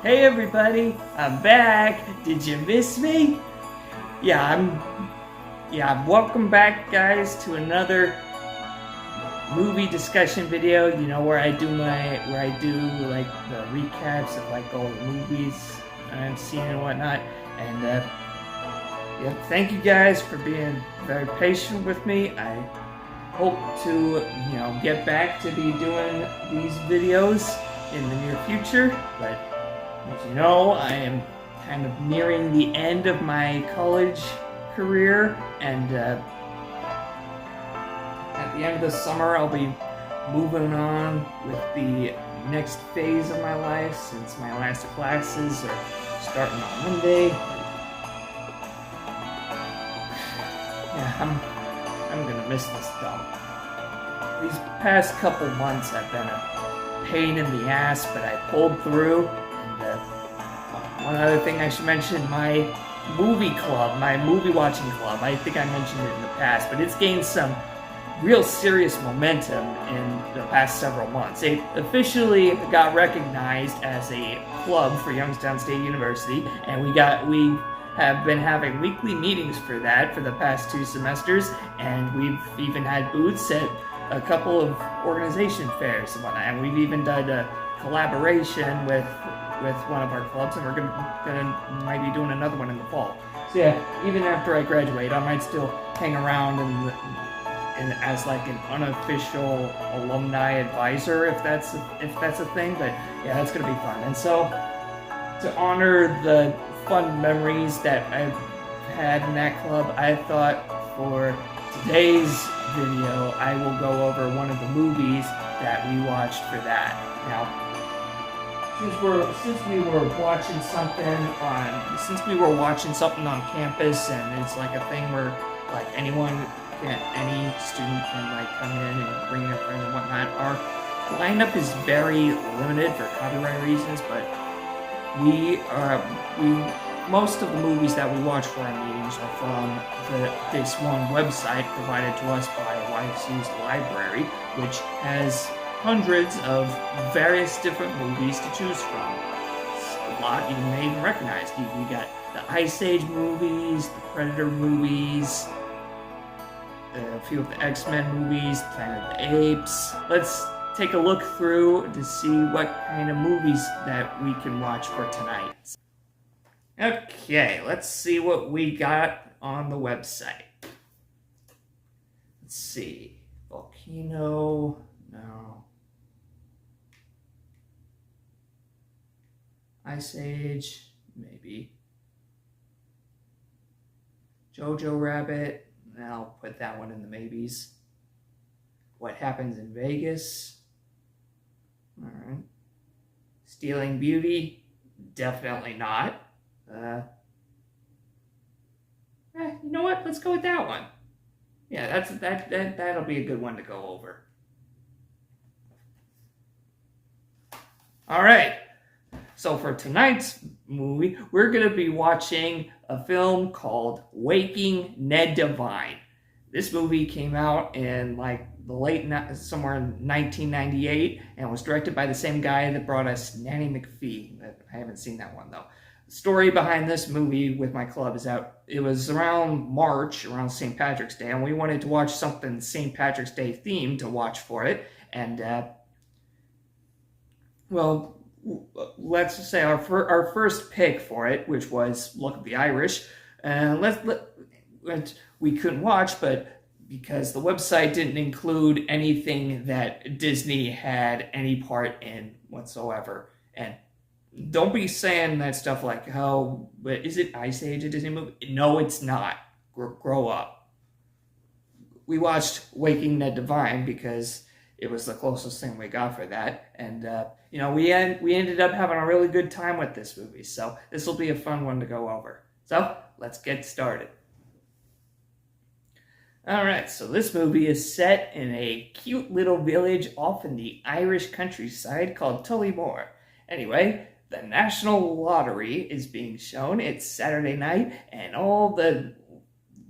Hey everybody, I'm back. Did you miss me? Welcome back guys to another movie discussion video, where I do like the recaps of like all the movies I'm seeing and whatnot. And thank you guys for being very patient with me. I hope to, get back to be doing these videos in the near future, but as you know, I am kind of nearing the end of my college career, and at the end of the summer I'll be moving on with the next phase of my life, since my last classes are starting on Monday. Yeah, I'm gonna miss this dump. These past couple months have been a pain in the ass, but I pulled through. And one other thing I should mention, my movie club, my movie watching club, I think I mentioned it in the past, but it's gained some real serious momentum in the past several months. It officially got recognized as a club for Youngstown State University, and we have been having weekly meetings for that for the past 2 semesters, and we've even had booths at a couple of organization fairs and whatnot, and we've even done a collaboration with one of our clubs, and we're might be doing another one in the fall. So yeah, even after I graduate, I might still hang around and as like an unofficial alumni advisor, if that's a thing. But yeah, that's gonna be fun. And so to honor the fun memories that I've had in that club, I thought for today's video I will go over one of the movies that we watched for that. Now, since we were watching something on campus, and it's like a thing where like any student can like come in and bring their friends and whatnot. Our lineup is very limited for copyright reasons, but most of the movies that we watch for our meetings are from this one website provided to us by YC's library, which has hundreds of various different movies to choose from. A lot you may even recognize. We got the Ice Age movies, the Predator movies, a few of the X-Men movies, Planet of the Apes. Let's take a look through to see what kind of movies that we can watch for tonight. Okay, let's see what we got on the website. Let's see. Volcano. No. Ice Age. Maybe. Jojo Rabbit. I'll put that one in the maybes. What Happens in Vegas. Alright. Stealing Beauty. Definitely not. You know what? Let's go with that one. Yeah, that'll be a good one to go over. All right. So for tonight's movie, we're going to be watching a film called Waking Ned Devine. This movie came out in like somewhere in 1998, and was directed by the same guy that brought us Nanny McPhee. I haven't seen that one though. The story behind this movie with my club is that it was around March, around St. Patrick's Day, and we wanted to watch something St. Patrick's Day themed to watch for it. And let's just say our first pick for it, which was Luck of the Irish, we couldn't watch, but because the website didn't include anything that Disney had any part in whatsoever. And don't be saying that stuff like, oh, but is it Ice Age a Disney movie? No, it's not. Grow up. We watched Waking Ned Devine because it was the closest thing we got for that. And, we ended up having a really good time with this movie. So this will be a fun one to go over. So let's get started. Alright, so this movie is set in a cute little village off in the Irish countryside called Tullymore. Anyway, the National Lottery is being shown. It's Saturday night, and all the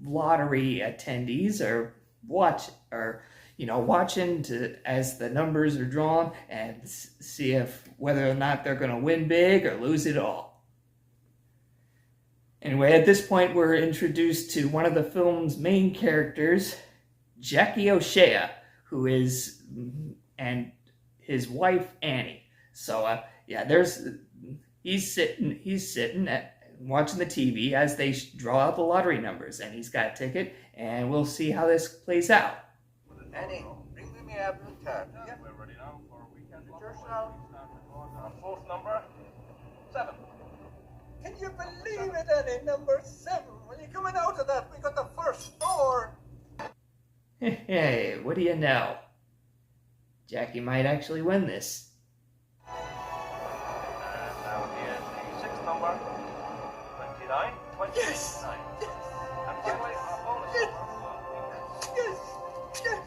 lottery attendees are watching as the numbers are drawn and see if whether or not they're going to win big or lose it all. Anyway, at this point, we're introduced to one of the film's main characters, Jackie O'Shea, and his wife Annie. So he's sitting watching the TV as they draw out the lottery numbers, and he's got a ticket, and we'll see how this plays out. Annie, bring me my blue card. Yeah? We're ready now for weekend. Yourself. Fourth number, 7. Can you believe it, Annie? Number 7. When you're coming out of that, we got the first 4. Hey, what do you know? Jackie might actually win this. And now here's the 6th number, 29. 29. Yes! And finally, our bonus Yes! number.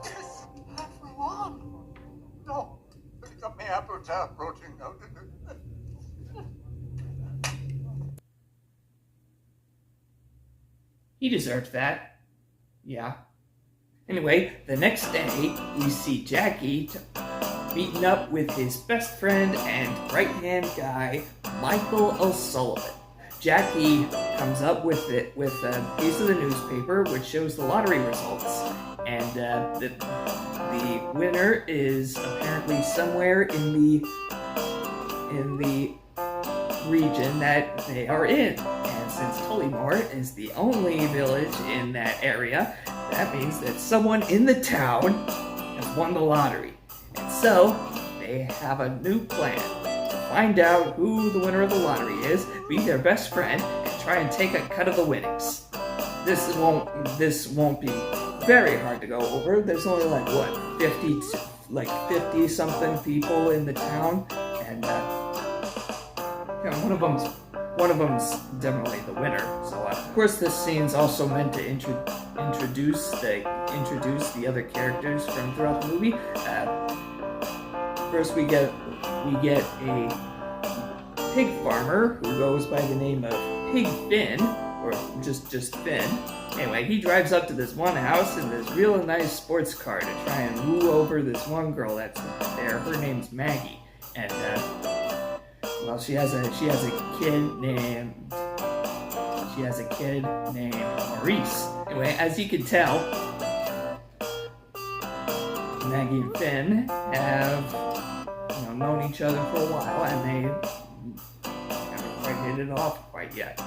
Yes! Half we won. No, but you got me apple tart roaching out. He deserves that. Yeah. Anyway, the next day, we see Jackie meeting up with his best friend and right-hand guy, Michael O'Sullivan. Jackie comes up with a piece of the newspaper which shows the lottery results, and the winner is apparently somewhere in the region that they are in. And since Tullymore is the only village in that area, that means that someone in the town has won the lottery. And so, they have a new plan to find out who the winner of the lottery is, be their best friend, and try and take a cut of the winnings. This won't be very hard to go over. There's only 50 something people in the town, and one of them's definitely the winner. So of course this scene's also meant to introduce the other characters from throughout the movie. First we get a pig farmer who goes by the name of Pig Finn, or just Finn. Anyway, he drives up to this one house in this real nice sports car to try and woo over this one girl that's there. Her name's Maggie, and well, she has a kid named Maurice. Anyway, as you can tell, Maggie and Finn have known each other for a while, and they haven't quite hit it off quite yet.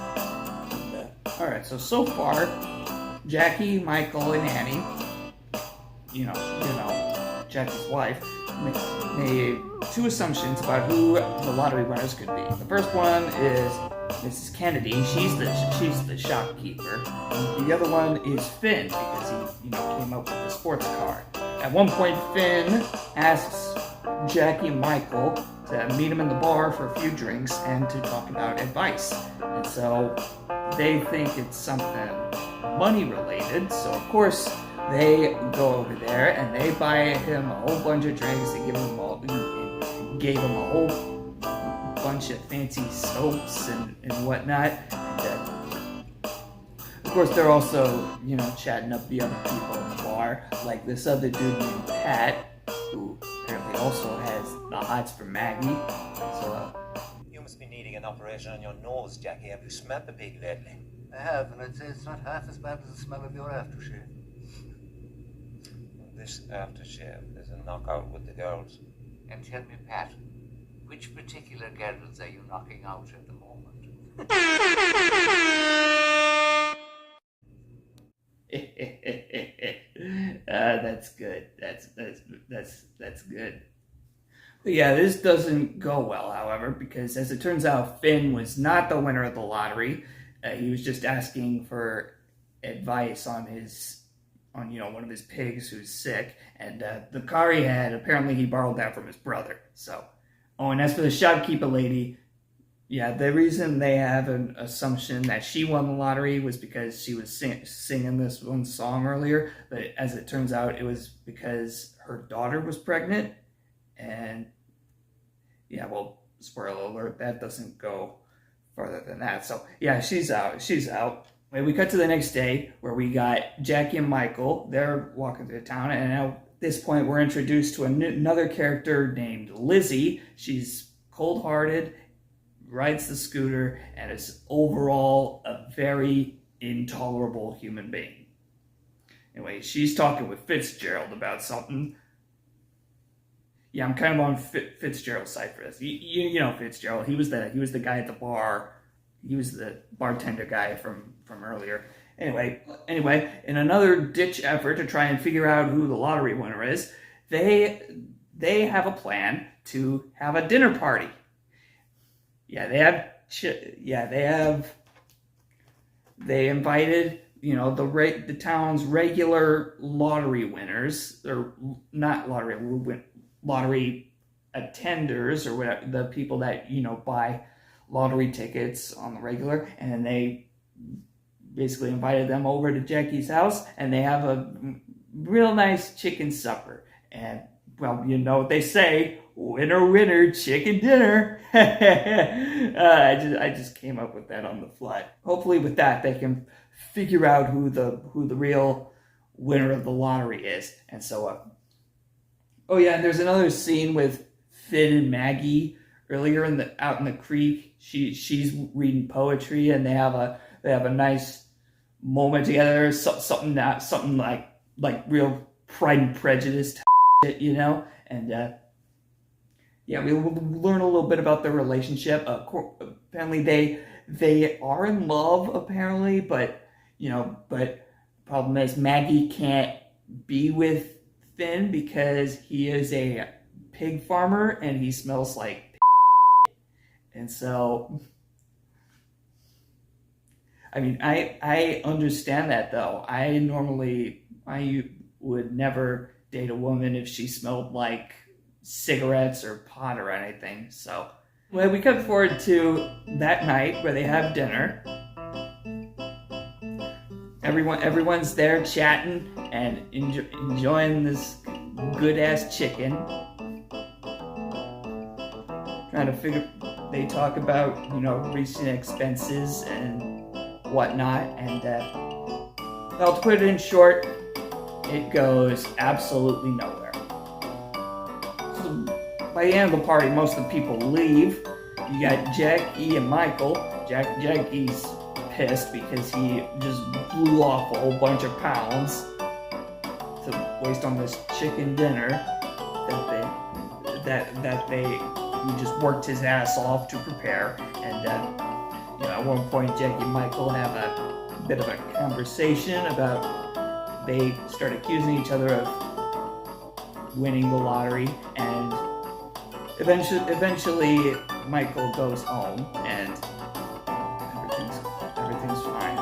Alright, so far, Jackie, Michael, and Annie, Jackie's wife, made 2 assumptions about who the lottery winners could be. The first one is Mrs. Kennedy. She's the shopkeeper. And the other one is Finn, because he came up with the sports car. At one point, Finn asks Jackie and Michael to meet him in the bar for a few drinks and to talk about advice. And so they think it's something money related, so of course they go over there and they buy him a whole bunch of drinks. They gave him a whole bunch of fancy soaps and whatnot. And, of course, they're also chatting up the other people in the bar, like this other dude named Pat, who apparently also has the hots for Maggie. So you must be needing an operation on your nose, Jackie. Have you smelled the pig lately? I have, and I'd say it's not half as bad as the smell of your aftershave. This aftershave is a knockout with the girls. And tell me, Pat, which particular girls are you knocking out at the moment? That's good. That's good. But yeah, this doesn't go well, however, because as it turns out, Finn was not the winner of the lottery. He was just asking for advice on one of his pigs who's sick, and the car he had, apparently he borrowed that from his brother. So, and as for the shopkeeper lady, yeah, the reason they have an assumption that she won the lottery was because she was singing this one song earlier, but as it turns out, it was because her daughter was pregnant, and yeah, well, spoiler alert, that doesn't go further than that. So yeah, she's out. We cut to the next day where we got Jackie and Michael. They're walking through town, and now at this point we're introduced to another character named Lizzie. She's cold-hearted, rides the scooter, and is overall a very intolerable human being. Anyway, she's talking with Fitzgerald about something. Yeah, I'm kind of on Fitzgerald's side for this. You know Fitzgerald. He was the guy at the bar. He was the bartender guy from earlier. Anyway, in another ditch effort to try and figure out who the lottery winner is, they have a plan to have a dinner party. They invited, the town's regular lottery winners, or not lottery attenders, or whatever, the people that buy lottery tickets on the regular, and they basically invited them over to Jackie's house, and they have a real nice chicken supper. And well, you know what they say, winner, winner, chicken dinner. I just came up with that on the fly. Hopefully with that they can figure out who the real winner of the lottery is. And so oh yeah, and there's another scene with Finn and Maggie earlier out in the creek. She's reading poetry, and they have a nice moment together. Something like real Pride and Prejudice shit, And we learn a little bit about their relationship. Apparently they are in love, apparently, but the problem is Maggie can't be with Finn because he is a pig farmer and he smells like pig. And so, I mean, I understand that, though. I would never date a woman if she smelled like cigarettes or pot or anything. So, well, we cut forward to that night where they have dinner. Everyone's there chatting and enjoying this good-ass chicken. Trying to figure... They talk about, recent expenses and whatnot. And, well, to put it in short, it goes absolutely nowhere. So by the end of the party, most of the people leave. You got Jackie and Michael. Jackie's pissed because he just blew off a whole bunch of pounds to waste on this chicken dinner that he just worked his ass off to prepare. And at one point Jackie and Michael have a bit of a conversation about, they start accusing each other of winning the lottery, and eventually Michael goes home and everything's fine.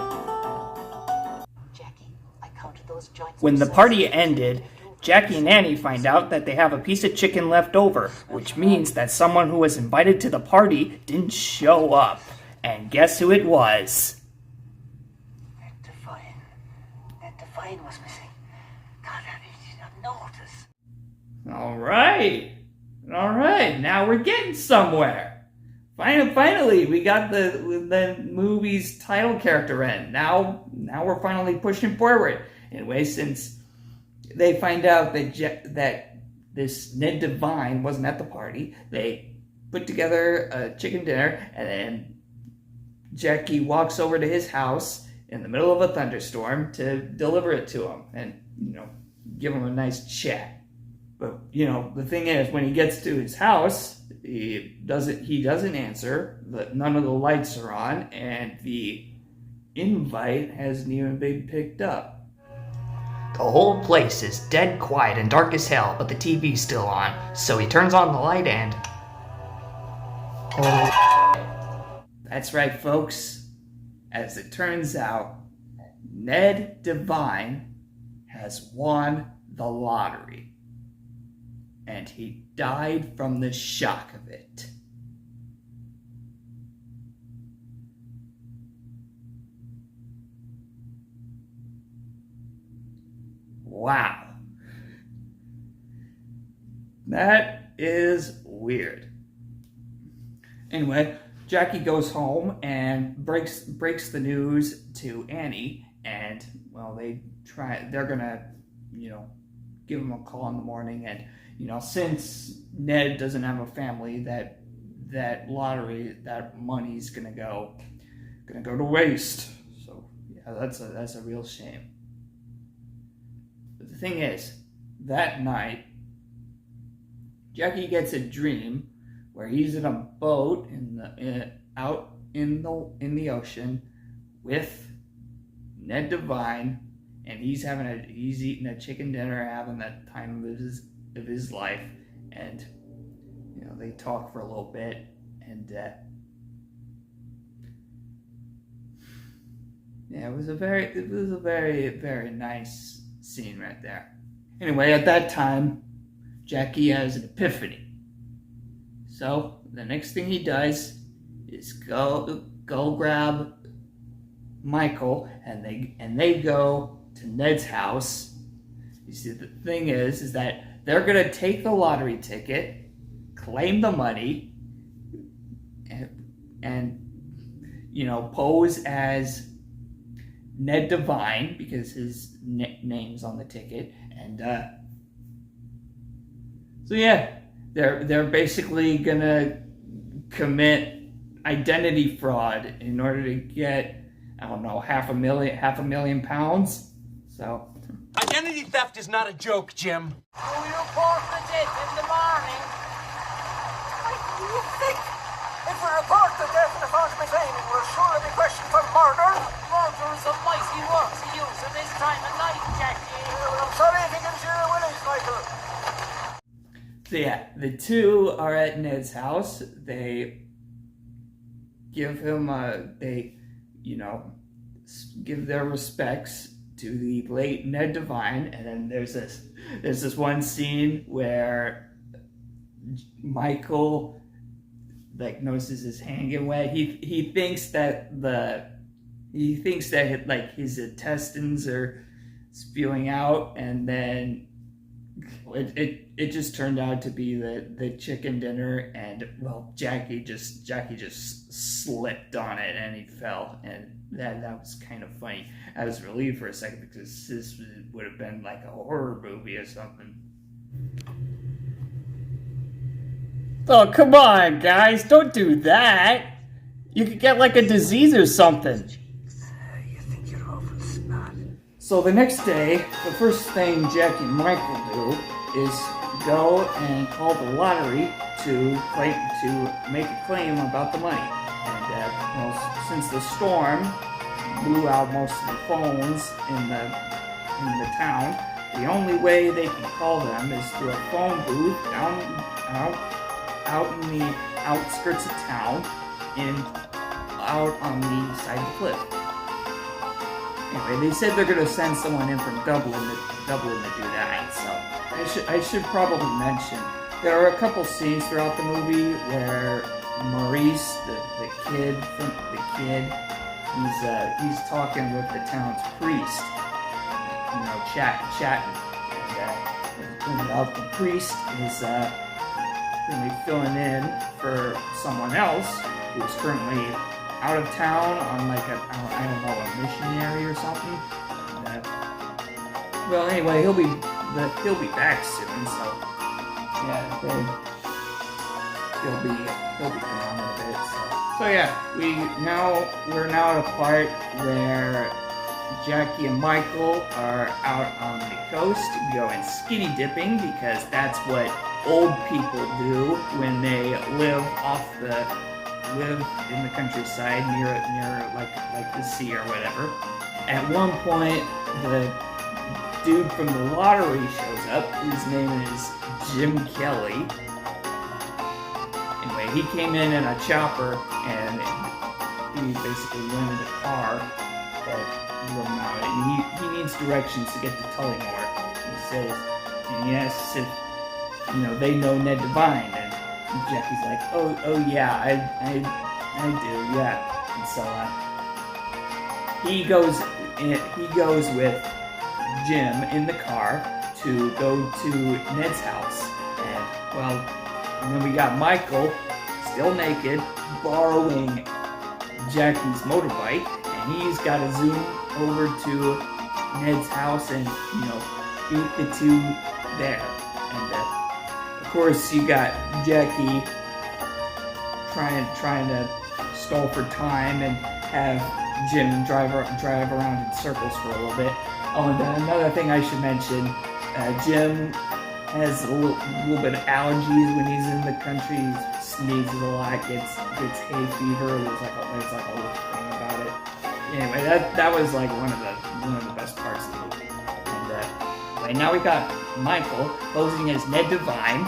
Jackie, I counted those joints. When the party ended, Jackie and Annie find out that they have a piece of chicken left over, which means that someone who was invited to the party didn't show up. And guess who it was? That Devine was missing. God, I did not notice. All right, now we're getting somewhere. Finally, we got the movie's title character in. Now we're finally pushing forward. Anyway, since they find out that this Ned Devine wasn't at the party, they put together a chicken dinner, and then Jackie walks over to his house in the middle of a thunderstorm to deliver it to him and, give him a nice chat. But, the thing is, when he gets to his house, he doesn't answer, none of the lights are on, and the invite hasn't even been picked up. The whole place is dead quiet and dark as hell, but the TV's still on, so he turns on the light and... Oh. That's right, folks. As it turns out, Ned Devine has won the lottery. And he died from the shock of it. Wow. That is weird. Anyway, Jackie goes home and breaks the news to Annie, and well, they're gonna, give him a call in the morning, and since Ned doesn't have a family, that lottery, that money's gonna go to waste. So yeah, that's a real shame. But the thing is, that night, Jackie gets a dream where he's in a boat out in the ocean with Ned Devine, and he's eating a chicken dinner, having the time of his life, and they talk for a little bit, and yeah, it was a very, very nice scene right there. Anyway, at that time, Jackie has an epiphany. So the next thing he does is go grab Michael, and they go to Ned's house. You see, the thing is that they're gonna take the lottery ticket, claim the money, and pose as Ned Devine because his name's on the ticket, and so yeah, they're basically gonna commit identity fraud in order to get, I don't know, half a million pounds. So identity theft is not a joke, Jim. Will you report the death in the morning? What do you think? If we report the death and the found missing, we'll surely be questioned for murder. Murder is a mighty word to use at this time of night, Jackie. Well, I'm sorry if you can share your willies, Michael. So yeah, the two are at Ned's house. They give him give their respects to the late Ned Devine, and then there's this one scene where Michael notices his hand get wet. He thinks that his intestines are spewing out, and then it just turned out to be the chicken dinner, and well, Jackie just slipped on it and he fell, and that was kind of funny. I was relieved for a second because this would have been like a horror movie or something. Oh, come on, guys, don't do that. You could get like a disease or something. You think you're awful smart. So the next day, the first thing Jackie and Michael do is go and call the lottery to make a claim about the money. And since the storm blew out most of the phones in the town, the only way they can call them is through a phone booth out in the outskirts of town, out on the side of the cliff. Anyway, they said they're going to send someone in from Dublin to do that. So I should probably mention there are a couple scenes throughout the movie where Maurice, the kid, he's talking with the town's priest, chatting. And the priest is really filling in for someone else who's currently out of town on a missionary or something. Well, anyway, he'll be back soon, so yeah, he'll be gone in a bit. So yeah, we're now at a part where Jackie and Michael are out on the coast going skinny dipping, because that's what old people do when they live in the countryside near like the sea or whatever. At one point, the dude from the lottery shows up, whose name is Jim Kelly. Anyway, he came in a chopper, and he basically rented a car that drove him out, and he needs directions to get to Tullymore. He asks if they know Ned Devine, and Jackie's like, oh yeah, I do, yeah. And so he goes with Jim in the car to go to Ned's house, and then we got Michael still naked, borrowing Jackie's motorbike, and he's got to zoom over to Ned's house and, beat the two there. And of course, you got Jackie trying to stall for time and have Jim drive around in circles for a little bit. Oh, and another thing I should mention, Jim has a little bit of allergies when he's in the country. He sneezes a lot, gets hay fever. There's like a whole thing about it. Anyway, that was like one of the best parts of the movie. And right now we got Michael posing as Ned Devine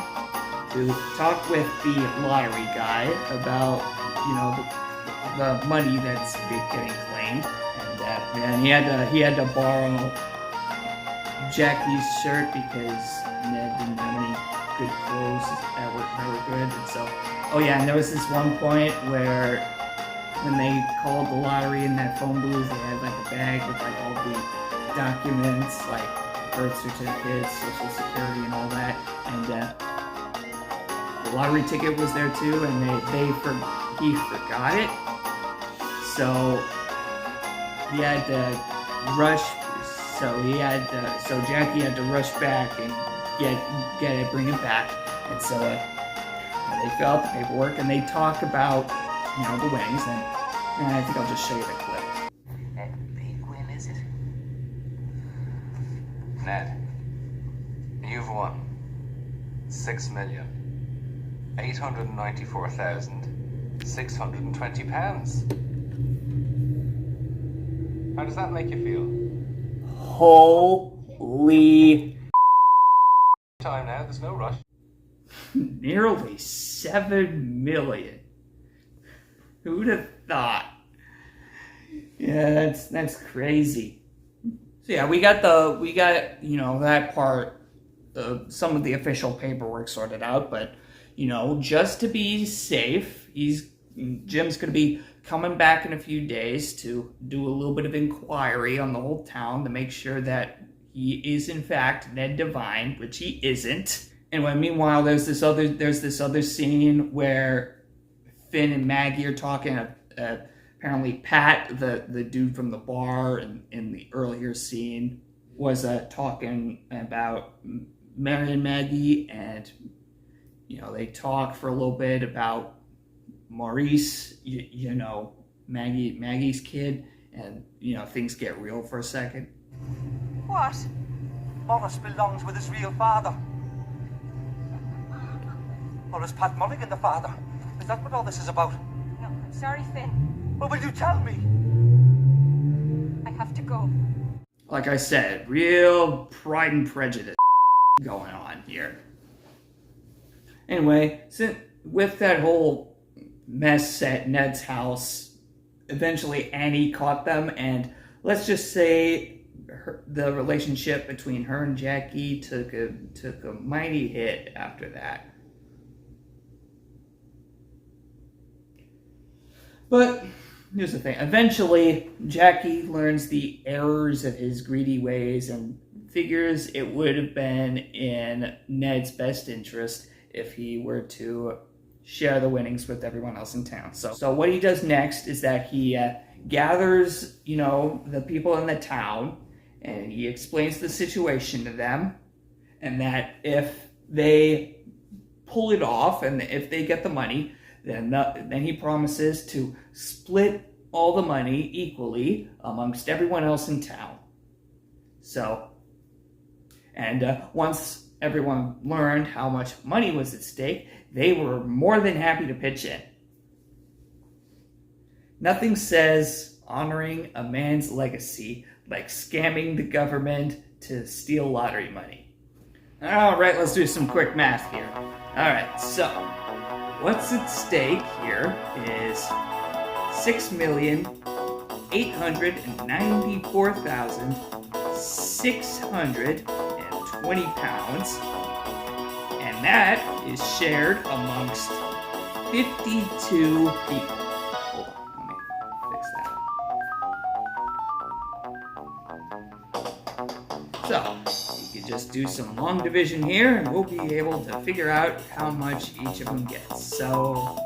to talk with the lottery guy about the money that's getting claimed, and he had to borrow Jackie's shirt because Ned didn't have any good clothes that were good. And so, oh yeah, and there was this one point where when they called the lottery in that phone booth, they had like a bag with like all the documents, like birth certificates, social security, and all that, and the lottery ticket was there too, and he forgot it, so he had to rush. So Jackie had to rush back and get it, bring it back, and so they fill out the paperwork and they talk about the winnings, and I think I'll just show you the clip. That big win, is it? Ned, you've won £6,894,620. How does that make you feel? Holy Time now, there's no rush. nearly 7 million. Who'd have thought? Yeah, that's crazy. So yeah, we got that part, some of the official paperwork sorted out, but just to be safe, Jim's gonna be coming back in a few days to do a little bit of inquiry on the whole town to make sure that he is in fact Ned Devine, which he isn't. Anyway, meanwhile, there's this other scene where Finn and Maggie are talking. Apparently, Pat, the dude from the bar in the earlier scene, was talking about marrying Maggie, and they talk for a little bit about Maurice, Maggie's kid, and things get real for a second. What? Morris belongs with his real father. Or is Pat Mulligan the father? Is that what all this is about? No, I'm sorry, Finn. Well, will you tell me? I have to go. Like I said, real Pride and Prejudice going on here. Anyway, with that whole mess at Ned's house, eventually Annie caught them, and let's just say the relationship between her and Jackie took a mighty hit after that. But here's the thing. Eventually, Jackie learns the errors of his greedy ways and figures it would have been in Ned's best interest if he were to share the winnings with everyone else in town. So what he does next is that he gathers, the people in the town, and he explains the situation to them, and that if they pull it off and if they get the money, then he promises to split all the money equally amongst everyone else in town. So, and once everyone learned how much money was at stake, they were more than happy to pitch in. Nothing says honoring a man's legacy like scamming the government to steal lottery money. All right, let's do some quick math here. All right, so what's at stake here is £6,894,620, and that is shared amongst 52 people. Hold on, let me fix that. So, you could just do some long division here, and we'll be able to figure out how much each of them gets. So,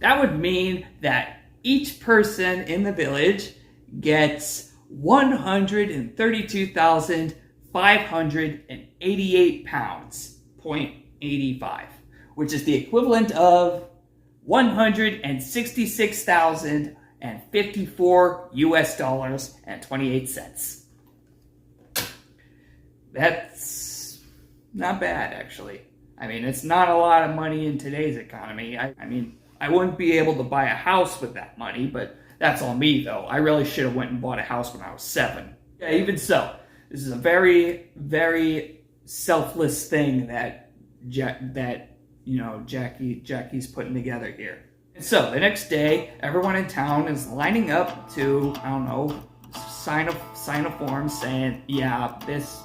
That would mean that each person in the village gets 132,588 pounds, 0.85, which is the equivalent of 166,054 US dollars and 28 cents. That's not bad, actually. I mean, it's not a lot of money in today's economy. I mean, I wouldn't be able to buy a house with that money, but that's on me, though. I really should have went and bought a house when I was 7. Yeah, even so, this is a very, very selfless thing that Jackie's putting together here. And so the next day, everyone in town is lining up to, I don't know, sign a form saying, yeah, this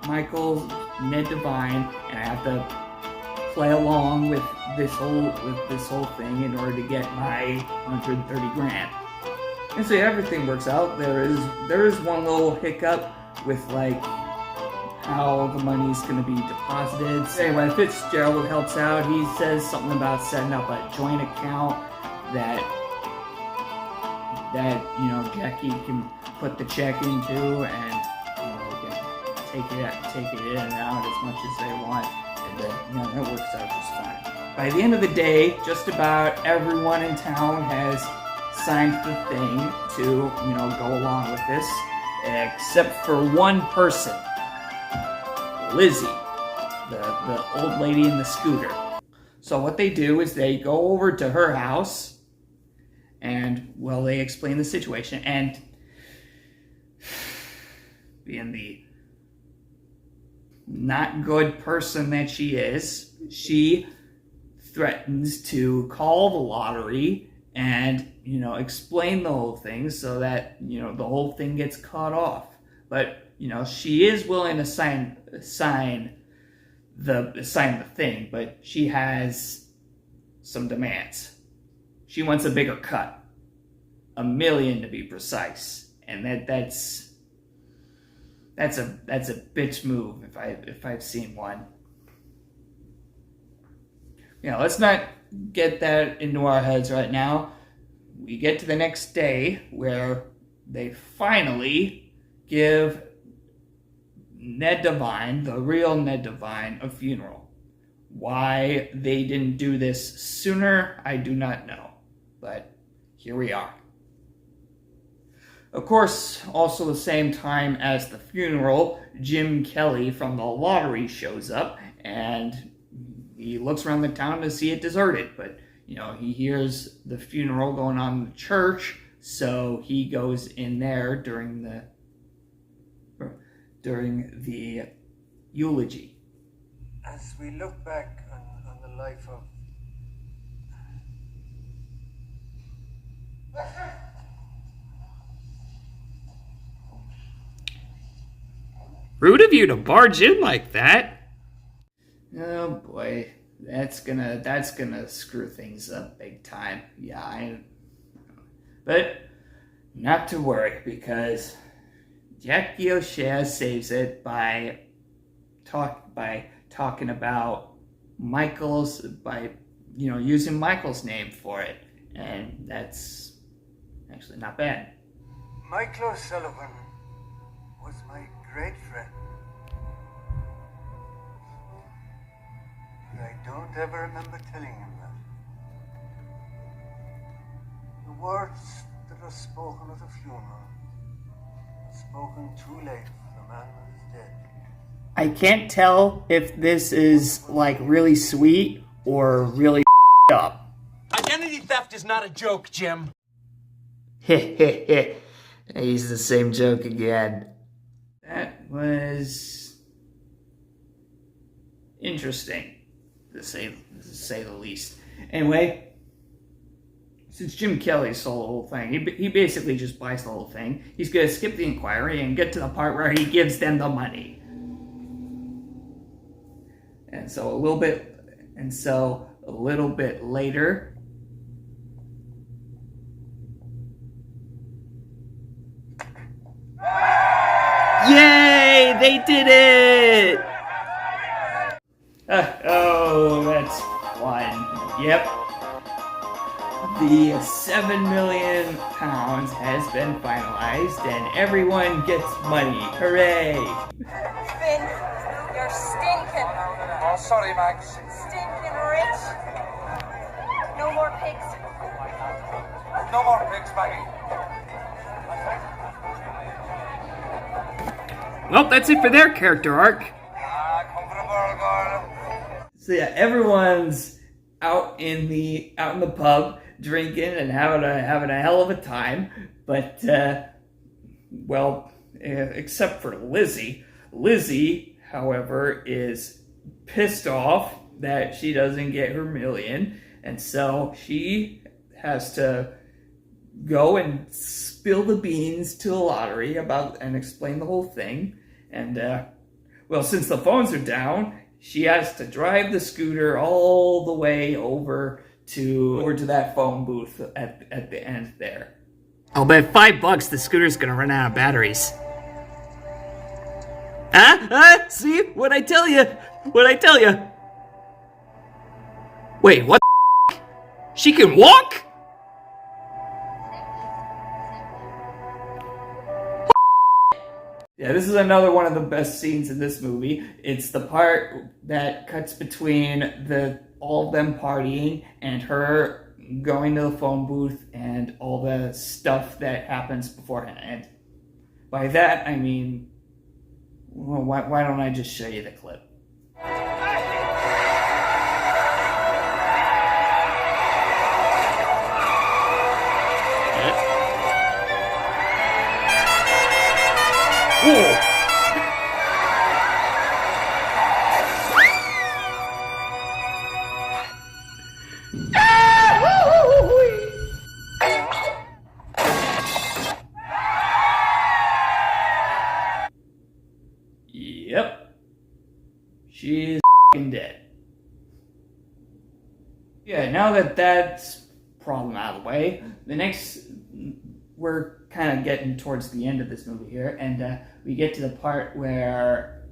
Michael's Ned Devine, and I have to play along with this whole thing in order to get my 130 grand. And so everything works out. There is one little hiccup with like how the money's going to be deposited. So anyway, Fitzgerald helps out. He says something about setting up a joint account that Jackie can put the check into, and they can take it in and out as much as they want, and that works out just fine. By the end of the day, just about everyone in town has signed the thing to go along with this, except for one person, Lizzie, the old lady in the scooter. So what they do is they go over to her house, and they explain the situation, and being the not good person that she is, she threatens to call the lottery and explain the whole thing so that the whole thing gets cut off. But she is willing to sign the thing, but she has some demands. She wants a bigger cut, $1 million to be precise, and that's a bitch move if I've seen one. Let's not get that into our heads right now. We get to the next day where they finally give Ned Devine, the real Ned Devine, a funeral. Why they didn't do this sooner, I do not know. But here we are. Of course, also the same time as the funeral, Jim Kelly from the lottery shows up, and he looks around the town to see it deserted. But, he hears the funeral going on in the church, so he goes in there during the eulogy. As we look back on the life of Rude of you to barge in like that. Oh boy, that's gonna screw things up big time. Yeah, but not to worry, because Jackie O'Shea saves it by talking about Michael's, by using Michael's name for it, and that's actually not bad. Michael O'Sullivan was my great friend. But I don't ever remember telling him that. The words that were spoken at the funeral were spoken too late, for the man was dead. I can't tell if this is like really sweet or really up. Identity theft is not a joke, Jim. I used the same joke again. That was interesting, to say the least. Anyway, since Jim Kelly sold the whole thing, he basically just buys the whole thing. He's going to skip the inquiry and get to the part where he gives them the money. And so a little bit later, yay! They did it! Oh, that's fun. Yep. the 7 million pounds has been finalized and everyone gets money. Hooray! Finn, you're stinking. Oh, sorry, Max. Stinking rich. No more pigs. No more pigs, Maggie. Well, that's it for their character arc. Come for a whirl, girl. So yeah, everyone's out in the pub drinking and having a hell of a time, but except for Lizzie. Lizzie, however, is pissed off that she doesn't get her million, and so she has to go and spill the beans to the lottery and explain the whole thing. And since the phones are down, she has to drive the scooter all the way over to that phone booth at the end there. I'll bet $5 the scooter's gonna run out of batteries. See? What'd I tell you? Wait, what the f***? She can walk? Yeah, this is another one of the best scenes in this movie. It's the part that cuts between all of them partying and her going to the phone booth and all the stuff that happens beforehand. And by that, I mean, well, why don't I just show you the clip? Whoa. Yep. She's dead. Yeah, now that that's problem out of the way, we're kind of getting towards the end of this movie here, and we get to the part where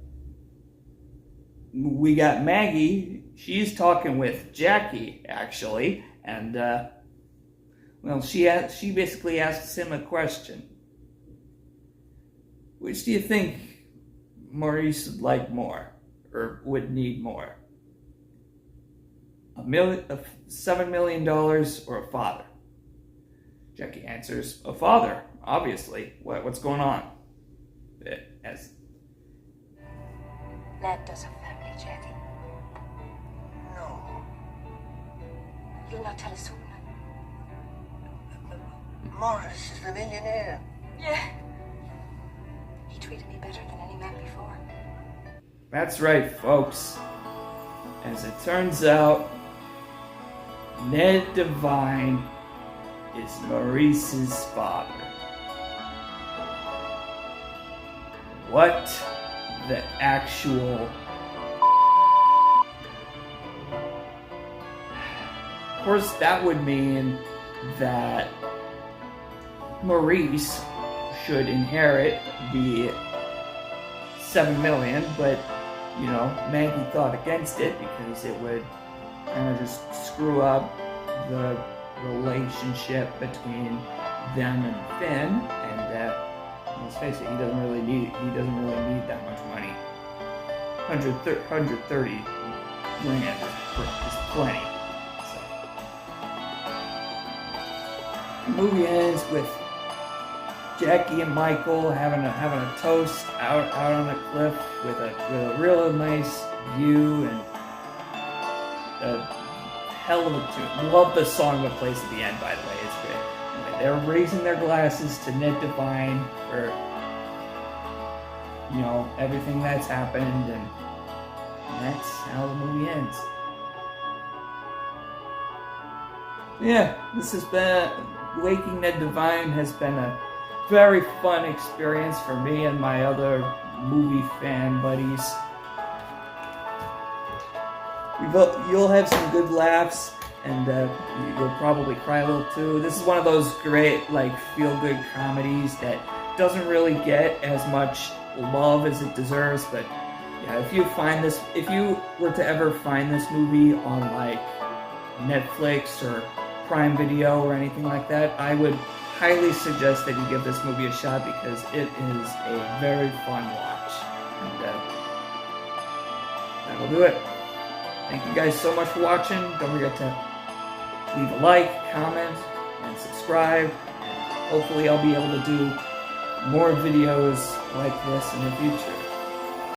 we got Maggie. She's talking with Jackie, actually, and she basically asks him a question. Which do you think Maurice would like more, or would need more? $7 million or a father? Jackie answers, a father, obviously. What's going on? Ned does have family, Jackie. No. You'll not tell us who now. Morris is the millionaire. Yeah. He treated me better than any man before. That's right, folks. As it turns out, Ned Devine is Maurice's father. What the actual... Of course, that would mean that Maurice should inherit the $7 million, but, Maggie thought against it because it would kind of just screw up the relationship between them and Finn, and let's face it, he doesn't really need that much money. 130 grand is plenty. So. The movie ends with Jackie and Michael having a toast out on a cliff with a real nice view and a hell of a tune. Love the song that plays at the end, by the way. It's great. Anyway, they're raising their glasses to Ned Devine for everything that's happened, and that's how the movie ends. Yeah, this has been Waking Ned Devine has been a very fun experience for me and my other movie fan buddies. You'll have some good laughs, and you'll probably cry a little too. This is one of those great, feel-good comedies that doesn't really get as much love as it deserves. But yeah, if you were to ever find this movie on Netflix or Prime Video or anything like that, I would highly suggest that you give this movie a shot because it is a very fun watch. And that'll do it. Thank you guys so much for watching. Don't forget to leave a like, comment, and subscribe. And hopefully I'll be able to do more videos like this in the future.